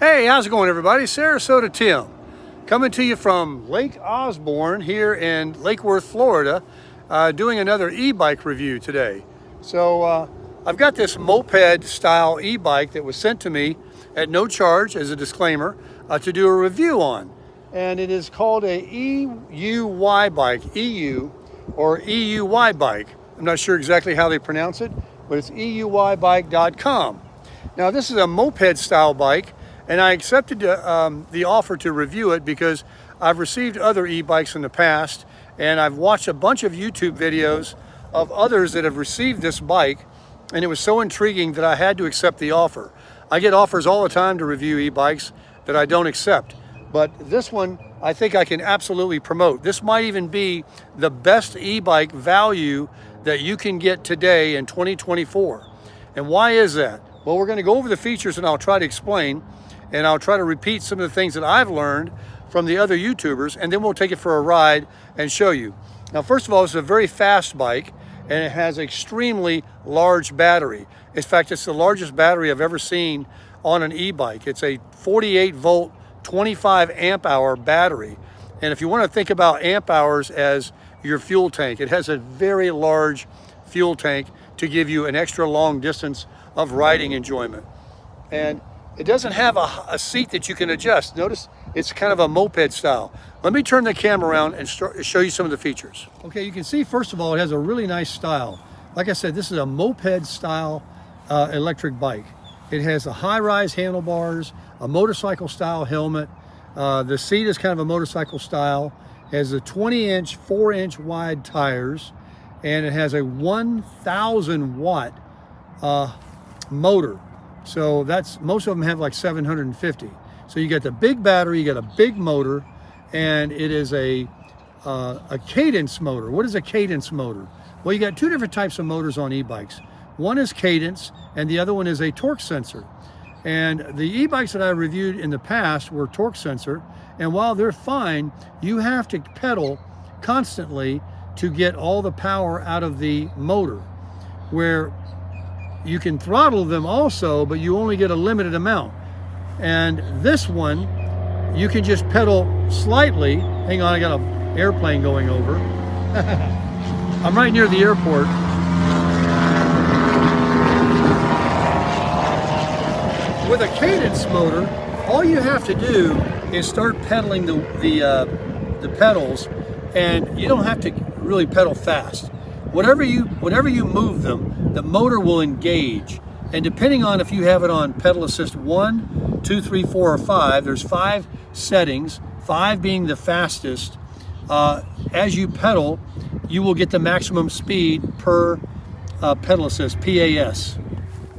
Hey, how's it going, everybody? Sarasota Tim, coming to you from Lake Osborne here in Lake Worth, Florida, doing another e-bike review today. So I've got this moped style e-bike that was sent to me at no charge, as a disclaimer, to do a review on. And it is called a EUY bike, EU or EUY bike. I'm not sure exactly how they pronounce it, but it's EUYbike.com. Now this is a moped style bike, and I accepted the offer to review it because I've received other e-bikes in the past, and I've watched a bunch of YouTube videos of others that have received this bike, and it was so intriguing that I had to accept the offer. I get offers all the time to review e-bikes that I don't accept, but this one I think I can absolutely promote. This might even be the best e-bike value that you can get today in 2024. And why is that? Well, we're going to go over the features, and I'll try to explain, and I'll try to repeat some of the things that I've learned from the other YouTubers, and then we'll take it for a ride and show you. Now, first of all, it's a very fast bike, and it has an extremely large battery. In fact, it's the largest battery I've ever seen on an e-bike. It's a 48 volt, 25 amp hour battery. And if you want to think about amp hours as your fuel tank, it has a very large fuel tank to give you an extra long distance of riding enjoyment. And it doesn't have a seat that you can adjust. Notice it's kind of a moped style. Let me turn the camera around and show you some of the features. Okay, you can see, first of all, it has a really nice style. Like I said, this is a moped style electric bike. It has a high-rise handlebars, a motorcycle style helmet. The seat is kind of a motorcycle style. It has a 20-inch, 4-inch wide tires, and it has a 1,000 watt motor. So that's, most of them have like 750. So you got the big battery, you got a big motor, and it is a cadence motor. What is a cadence motor? Well, you got two different types of motors on e-bikes. One is cadence, and the other one is a torque sensor. And the e-bikes that I reviewed in the past were torque sensor, and while they're fine, you have to pedal constantly to get all the power out of the motor, where you can throttle them also, but you only get a limited amount. And this one, you can just pedal slightly. Hang on, I got an airplane going over. I'm right near the airport. With a cadence motor, all you have to do is start pedaling the pedals, and you don't have to really pedal fast. Whenever you move them, the motor will engage. And depending on if you have it on pedal assist 1, 2, 3, 4, or 5, there's 5 settings, 5 being the fastest. As you pedal, you will get the maximum speed per pedal assist, PAS.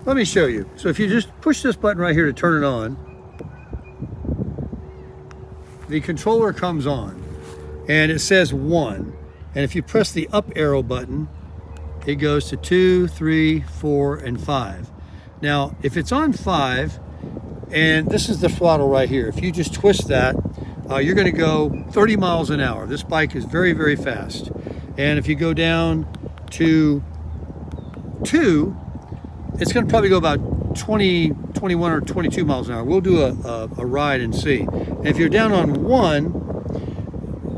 Let me show you. So if you just push this button right here to turn it on, the controller comes on, and it says 1. And if you press the up arrow button, it goes to 2, 3, 4, and 5. Now, if it's on 5, and this is the throttle right here, if you just twist that, you're going to go 30 miles an hour. This bike is very, very fast. And if you go down to 2, it's going to probably go about 20, 21, or 22 miles an hour. We'll do a ride and see. And if you're down on 1,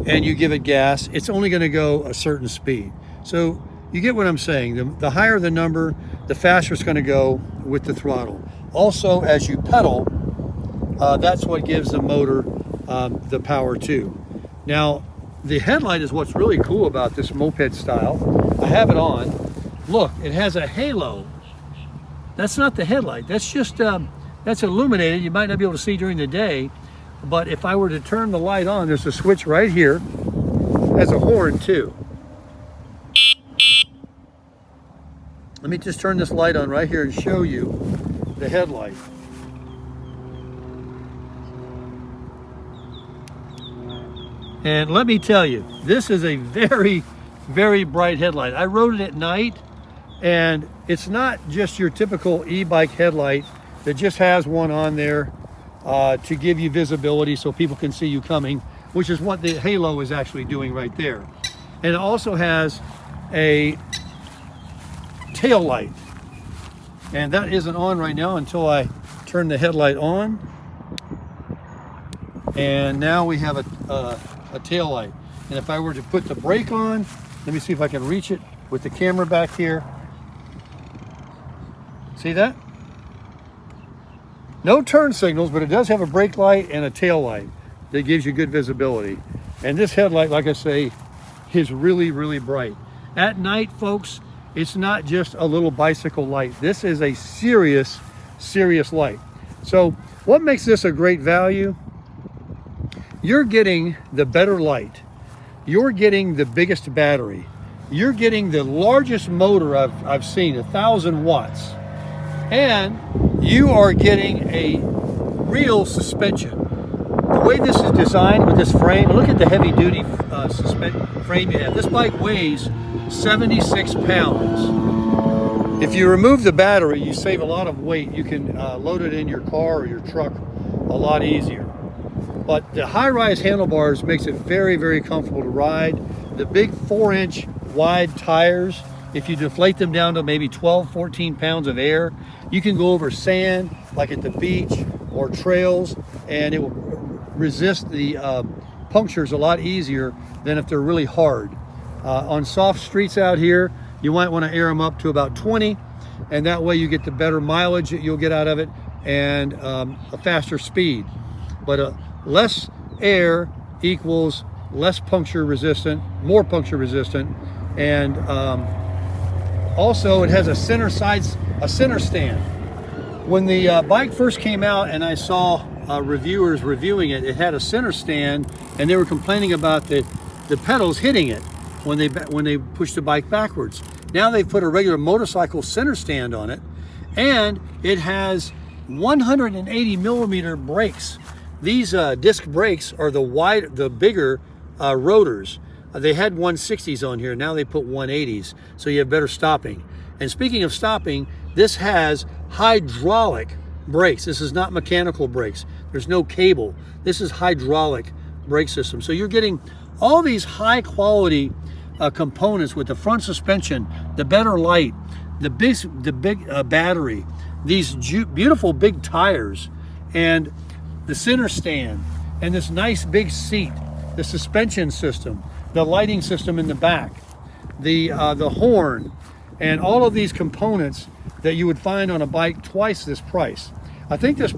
and you give it gas, it's only going to go a certain speed. So you get what I'm saying. The higher the number, the faster it's going to go with the throttle. Also, as you pedal, that's what gives the motor the power too. Now, the headlight is what's really cool about this moped style. I have it on. Look, it has a halo. That's not the headlight. That's just, that's illuminated. You might not be able to see during the day. But if I were to turn the light on, there's a switch right here. It has a horn too. Let me just turn this light on right here and show you the headlight. And let me tell you, this is a very, very bright headlight. I rode it at night, and it's not just your typical e-bike headlight that just has one on there to give you visibility so people can see you coming, which is what the halo is actually doing right there. And it also has a tail light, and that isn't on right now until I turn the headlight on. And now we have a tail light. And if I were to put the brake on, let me see if I can reach it with the camera back here. See that? No turn signals, but it does have a brake light and a tail light that gives you good visibility. And this headlight, like I say, is really, really bright. At night, folks, it's not just a little bicycle light. This is a serious, serious light. So what makes this a great value? You're getting the better light. You're getting the biggest battery. You're getting the largest motor I've seen, 1,000 watts. And you are getting a real suspension. The way this is designed with this frame, look at the heavy duty frame you have. This bike weighs 76 pounds. If you remove the battery, you save a lot of weight. You can load it in your car or your truck a lot easier. But the high-rise handlebars makes it very, very comfortable to ride. The big 4-inch wide tires, if you deflate them down to maybe 12, 14 pounds of air, you can go over sand like at the beach or trails, and it will resist the punctures a lot easier than if they're really hard. On soft streets out here, you might want to air them up to about 20, and that way you get the better mileage that you'll get out of it and a faster speed. But less air equals less puncture resistant, more puncture resistant, and also it has a center stand. When the bike first came out and I saw reviewers reviewing it, it had a center stand, and they were complaining about the pedals hitting it when they pushed the bike backwards. Now they've put a regular motorcycle center stand on it, and it has 180 millimeter brakes. These disc brakes are the bigger rotors. They had 160s on here. Now they put 180s, so you have better stopping. And speaking of stopping, this has hydraulic brakes. This is not mechanical brakes. There's no cable. This is hydraulic brake system. So you're getting all these high quality components with the front suspension, the better light, the big battery, these beautiful big tires, and the center stand, and this nice big seat, the suspension system, the lighting system in the back, the horn, and all of these components that you would find on a bike twice this price. I think this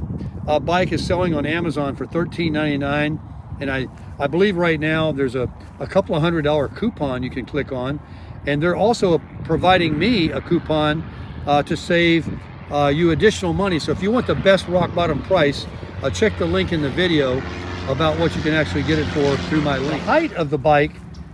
bike is selling on Amazon for $13.99, and I believe right now there's a couple of $100 coupon you can click on, and they're also providing me a coupon to save you additional money. So if you want the best rock bottom price, check the link in the video about what you can actually get it for through my link. The height of the bike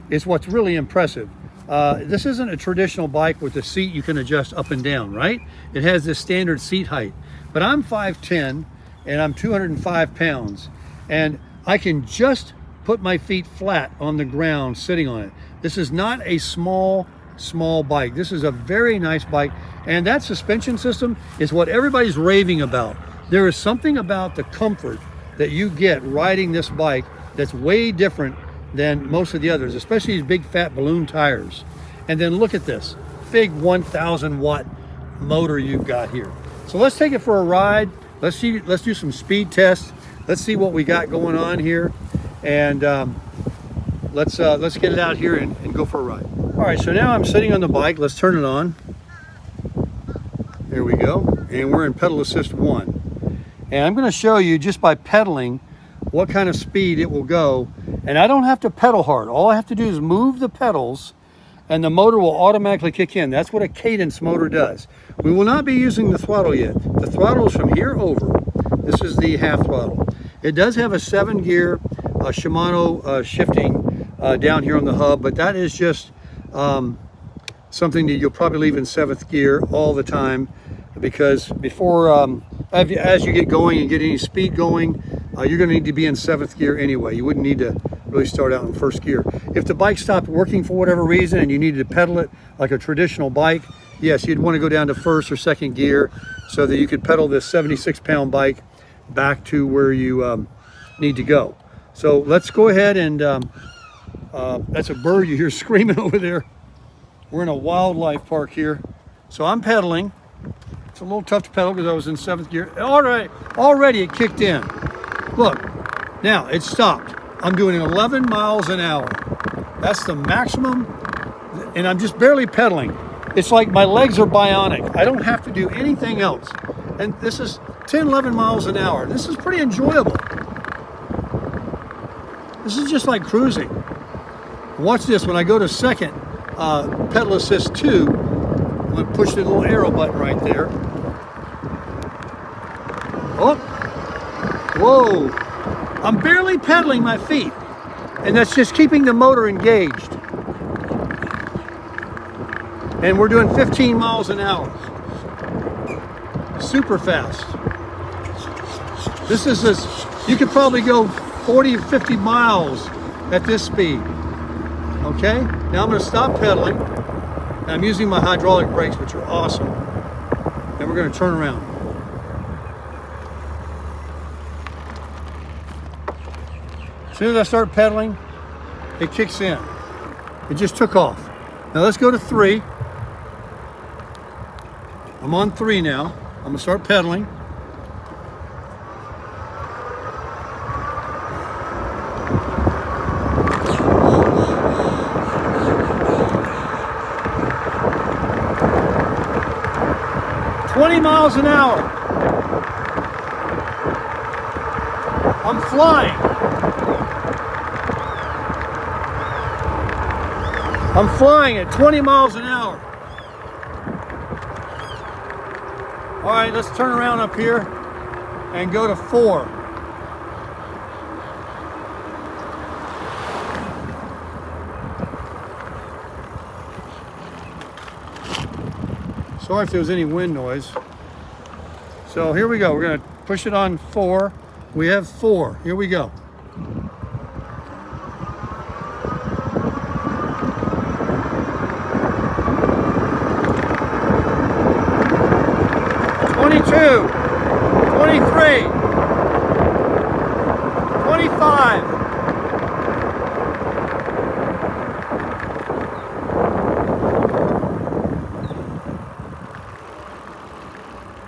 is what's really impressive. This isn't a traditional bike with a seat you can adjust up and down, right? It has this standard seat height. But I'm 5'10", and I'm 205 pounds, and I can just put my feet flat on the ground sitting on it. This is not a small bike. This is a very nice bike, and that suspension system is what everybody's raving about. There is something about the comfort that you get riding this bike that's way different than most of the others, especially these big fat balloon tires. And then look at this big 1,000 watt motor you've got here. So let's take it for a ride. Let's do some speed tests. Let's see what we got going on here, and let's get it out here and go for a ride. All right, so now I'm sitting on the bike. Let's turn it on. There we go, and we're in pedal assist 1. And I'm going to show you just by pedaling what kind of speed it will go. And I don't have to pedal hard. All I have to do is move the pedals and the motor will automatically kick in. That's what a cadence motor does. We will not be using the throttle yet. The throttle is from here over. This is the half throttle. It does have a 7-gear Shimano shifting down here on the hub, but that is just something that you'll probably leave in 7th gear all the time, because before as you get going and get any speed going, you're going to need to be in 7th gear anyway. You wouldn't need to really start out in 1st gear. If the bike stopped working for whatever reason and you needed to pedal it like a traditional bike, yes, you'd want to go down to 1st or 2nd gear so that you could pedal this 76-pound bike back to where you need to go. So let's go ahead and that's a bird you hear screaming over there. We're in a wildlife park here. So I'm pedaling. It's a little tough to pedal because I was in 7th gear. All right, already it kicked in. Look, Now, it stopped. I'm doing 11 miles an hour. That's the maximum, and I'm just barely pedaling. It's like my legs are bionic. I don't have to do anything else. And this is 10, 11 miles an hour. This is pretty enjoyable. This is just like cruising. Watch this, when I go to second, pedal assist 2, I'm gonna push the little arrow button right there. Oh, whoa. I'm barely pedaling my feet, and that's just keeping the motor engaged. And we're doing 15 miles an hour. Super fast. This, you could probably go 40 or 50 miles at this speed. Okay, now I'm gonna stop pedaling. And I'm using my hydraulic brakes, which are awesome. And we're gonna turn around. As soon as I start pedaling, it kicks in. It just took off. Now let's go to 3. I'm on 3 now. I'm gonna start pedaling. Miles an hour. I'm flying. I'm flying at 20 miles an hour. All right, let's turn around up here and go to 4. Sorry if there was any wind noise. So here we go. We're going to push it on 4. We have 4. Here we go. "22, 23, 25.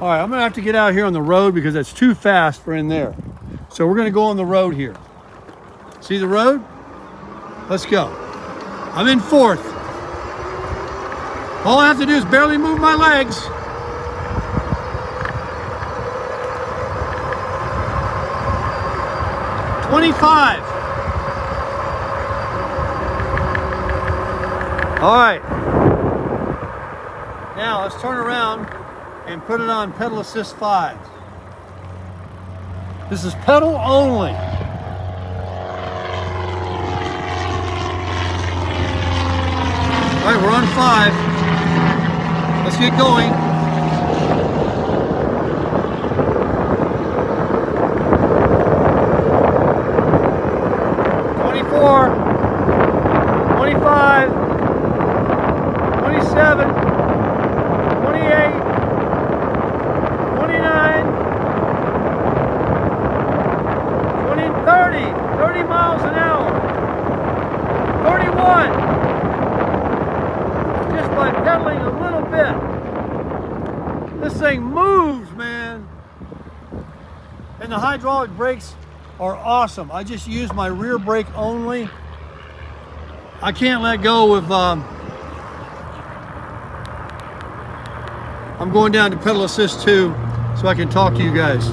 All right, I'm gonna have to get out here on the road because it's too fast for in there. So we're gonna go on the road here. See the road? Let's go. I'm in 4th. All I have to do is barely move my legs. "25. All right. Now let's turn around and put it on pedal assist 5. This is pedal only. All right, we're on 5. Let's get going. "24, 25, 27, 28, 29, 20, 30 miles an hour, 31, just by pedaling a little bit. This thing moves, man. And the hydraulic brakes are awesome. I just use my rear brake only. I can't let go of, I'm going down to pedal assist 2 so I can talk to you guys.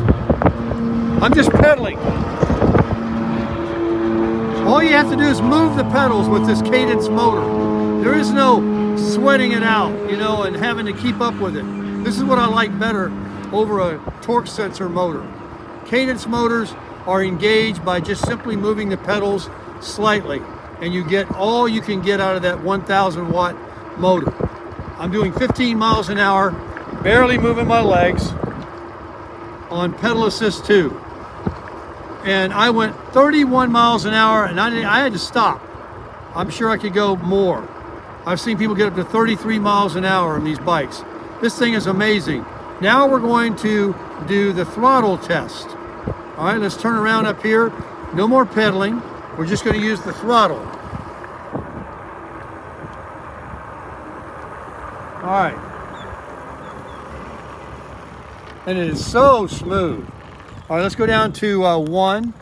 I'm just pedaling. All you have to do is move the pedals with this cadence motor. There is no sweating it out, you know, and having to keep up with it. This is what I like better over a torque sensor motor. Cadence motors are engaged by just simply moving the pedals slightly, and you get all you can get out of that 1,000 watt motor. I'm doing 15 miles an hour, barely moving my legs on pedal assist 2. And I went 31 miles an hour, and I had to stop. I'm sure I could go more. I've seen people get up to 33 miles an hour on these bikes. This thing is amazing. Now we're going to do the throttle test. All right, let's turn around up here. No more pedaling. We're just going to use the throttle. All right. And it is so smooth. All right, let's go down to 1.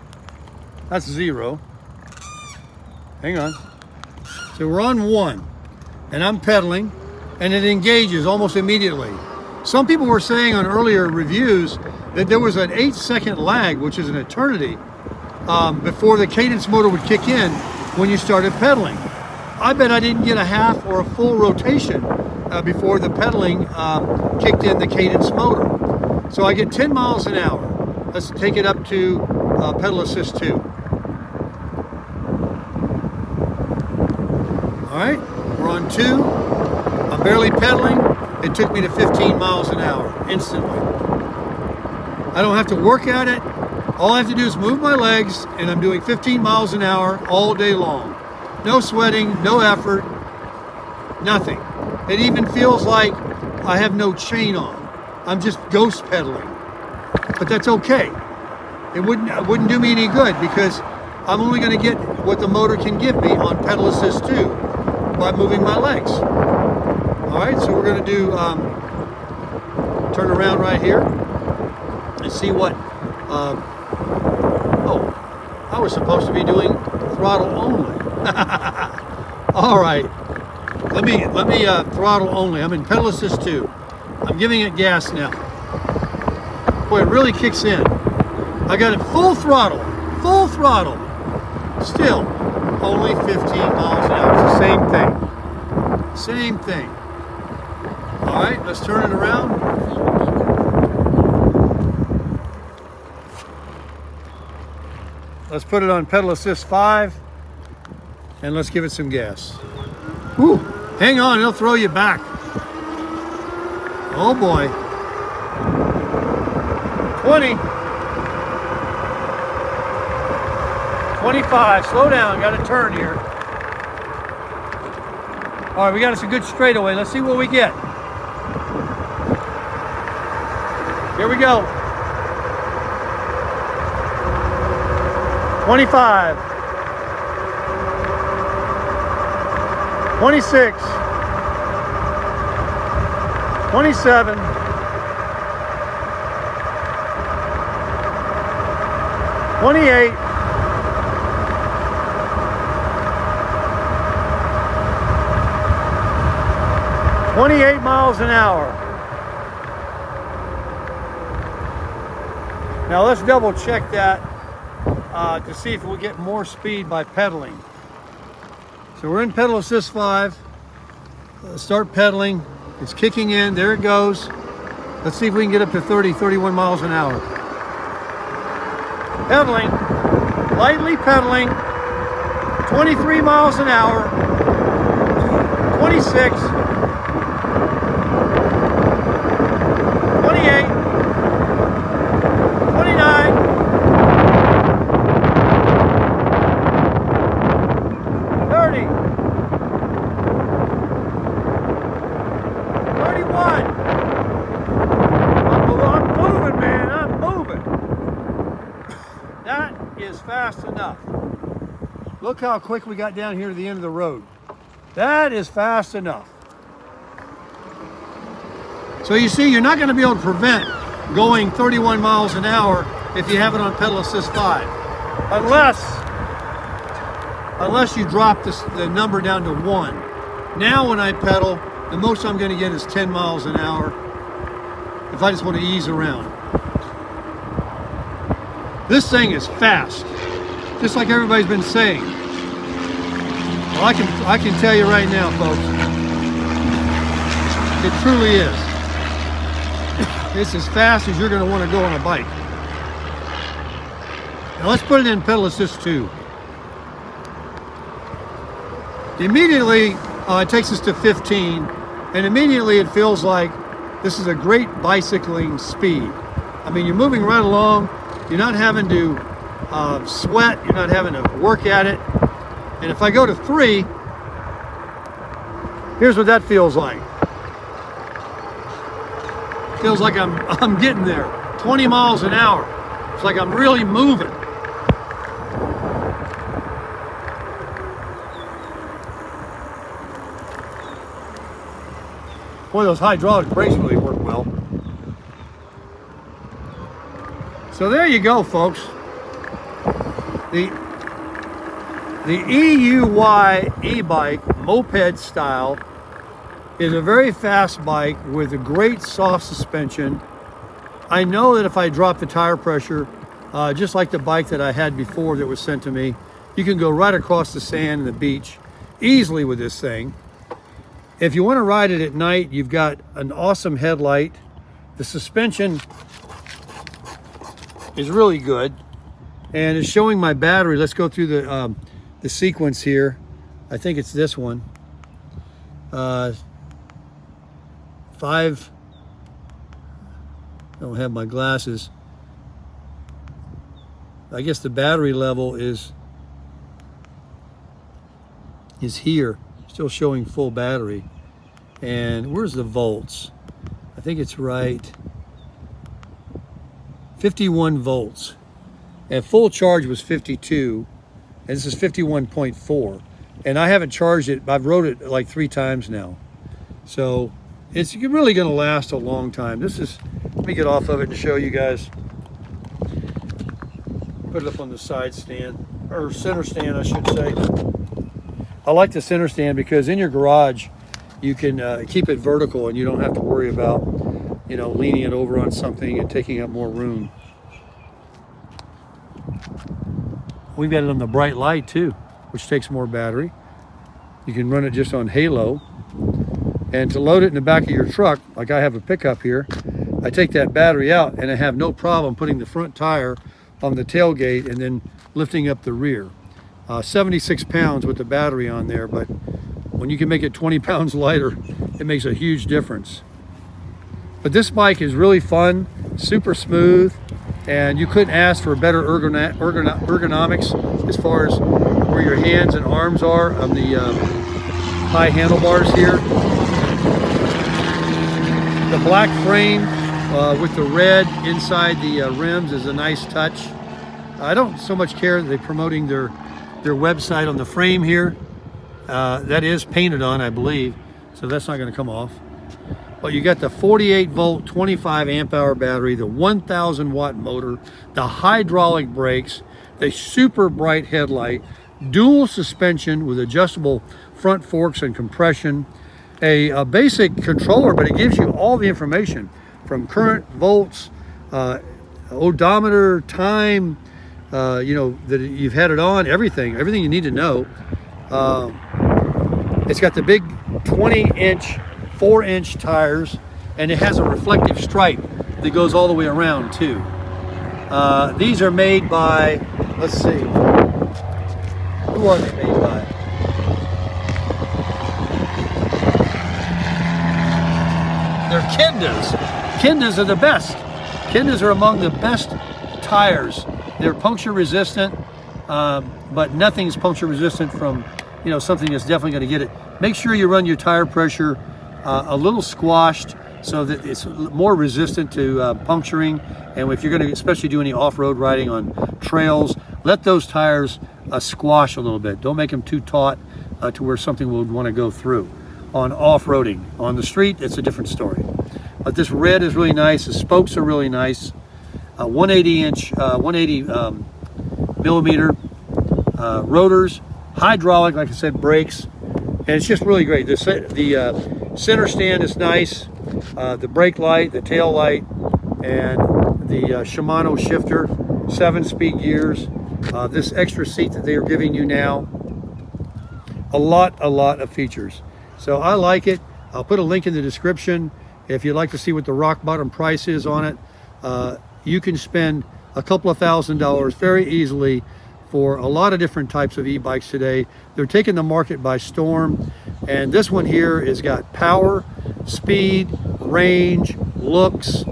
That's 0. Hang on. So we're on 1, and I'm pedaling, and it engages almost immediately. Some people were saying on earlier reviews that there was an 8-second lag, which is an eternity, before the cadence motor would kick in when you started pedaling. I bet I didn't get a half or a full rotation before the pedaling kicked in the cadence motor. So I get 10 miles an hour. Let's take it up to pedal assist 2. All right, we're on 2. I'm barely pedaling. It took me to 15 miles an hour instantly. I don't have to work at it. All I have to do is move my legs, and I'm doing 15 miles an hour all day long. No sweating, no effort, nothing. It even feels like I have no chain on. I'm just ghost pedaling. But that's okay. It wouldn't do me any good, because I'm only going to get what the motor can give me on pedal assist 2 by moving my legs. All right, so we're going to do turn around right here and see what. Oh, I was supposed to be doing throttle only. All right, let me throttle only. I'm in pedal assist 2. I'm giving it gas now. Boy, it really kicks in. I got it full throttle, Still, only 15 miles an hour. It's the same thing. Same thing. All right, let's turn it around. Let's put it on pedal assist 5, and let's give it some gas. Whew, hang on, it'll throw you back. Oh boy. 20. 25, slow down, got to turn here. All right, we got us a good straightaway. Let's see what we get. Here we go. 25. 26. 27. 28. 28 miles an hour. Now let's double check that to see if we get more speed by pedaling. So we're in pedal assist 5. Start pedaling. It's kicking in. There it goes. Let's see if we can get up to 30, 31 miles an hour. Pedaling. Lightly pedaling. 23 miles an hour. 26. 28, 29, 30, 31. I'm moving, man, I'm moving. That is fast enough. Look how quick we got down here to the end of the road. That is fast enough. So you see, you're not going to be able to prevent going 31 miles an hour if you have it on pedal assist 5. Unless you drop the number down to 1. Now when I pedal, the most I'm going to get is 10 miles an hour if I just want to ease around. This thing is fast, just like everybody's been saying. Well, I can tell you right now, folks, it truly is. It's as fast as you're going to want to go on a bike. Now let's put it in pedal assist 2. Immediately, it takes us to 15, and immediately it feels like this is a great bicycling speed. I mean, you're moving right along. You're not having to sweat. You're not having to work at it. And if I go to 3, here's what that feels like. Feels like I'm getting there. 20 miles an hour. It's like I'm really moving. Boy, those hydraulic brakes really work well. So there you go, folks. The EUY e-bike, moped style, is a very fast bike with a great soft suspension. I know that if I drop the tire pressure, just like the bike that I had before that was sent to me, you can go right across the sand and the beach easily with this thing. If you want to ride it at night, you've got an awesome headlight. The suspension is really good, and it's showing my battery. Let's go through the sequence here. I think it's this one. 5. I don't have my glasses. I guess the battery level is here, still showing full battery. And where's the volts? I think it's right. 51 volts. At full charge was 52, and this is 51.4. And I haven't charged it. I've rode it like 3 times now. So it's really going to last a long time. This is, let me get off of it and show you guys. Put it up on the side stand, or center stand, I should say. I like the center stand because in your garage, you can keep it vertical and you don't have to worry about, you know, leaning it over on something and taking up more room. We've got it on the bright light too, which takes more battery. You can run it just on halo. And to load it in the back of your truck, like I have a pickup here, I take that battery out and I have no problem putting the front tire on the tailgate and then lifting up the rear. 76 pounds with the battery on there, but when you can make it 20 pounds lighter, it makes a huge difference. But this bike is really fun, super smooth, and you couldn't ask for better ergonomics as far as where your hands and arms are on the high handlebars here. The black frame with the red inside the rims is a nice touch. I don't so much care that they're promoting their website on the frame here. That is painted on, I believe, so that's not going to come off. But you got the 48 volt, 25 amp hour battery, the 1000 watt motor, the hydraulic brakes, the super bright headlight, dual suspension with adjustable front forks and compression, a basic controller, but it gives you all the information from current, volts, odometer, time, you know, that you've had it on, everything you need to know. It's got the big 20-inch, 4-inch tires, and it has a reflective stripe that goes all the way around too. These are made by, let's see, who are they made by? They're Kendas. Kendas are the best. Kendas are among the best tires. They're puncture resistant, but nothing's puncture resistant from, you know, something that's definitely going to get it. Make sure you run your tire pressure a little squashed so that it's more resistant to puncturing. And if you're going to especially do any off-road riding on trails, let those tires squash a little bit. Don't make them too taut to where something would want to go through. On off-roading, on the street, it's a different story. But this red is really nice. The spokes are really nice. 180 millimeter rotors, hydraulic, like I said, brakes, and it's just really great. The center stand is nice. The brake light, the tail light, and the Shimano shifter, 7-speed gears. This extra seat that they are giving you now, a lot of features. So I like it. I'll put a link in the description if you'd like to see what the rock bottom price is on it. You can spend a couple of $1,000s very easily for a lot of different types of e-bikes today. They're taking the market by storm, and this one here has got power, speed, range, looks,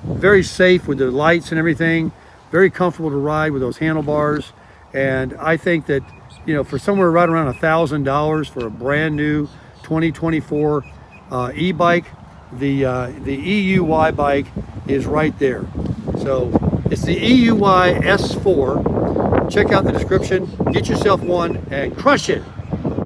very safe with the lights and everything, very comfortable to ride with those handlebars. And I think that, you know, for somewhere right around $1,000 for a brand new 2024 e-bike, the EUY bike is right there. So it's the EUY S4. Check out the description, get yourself one, and crush it.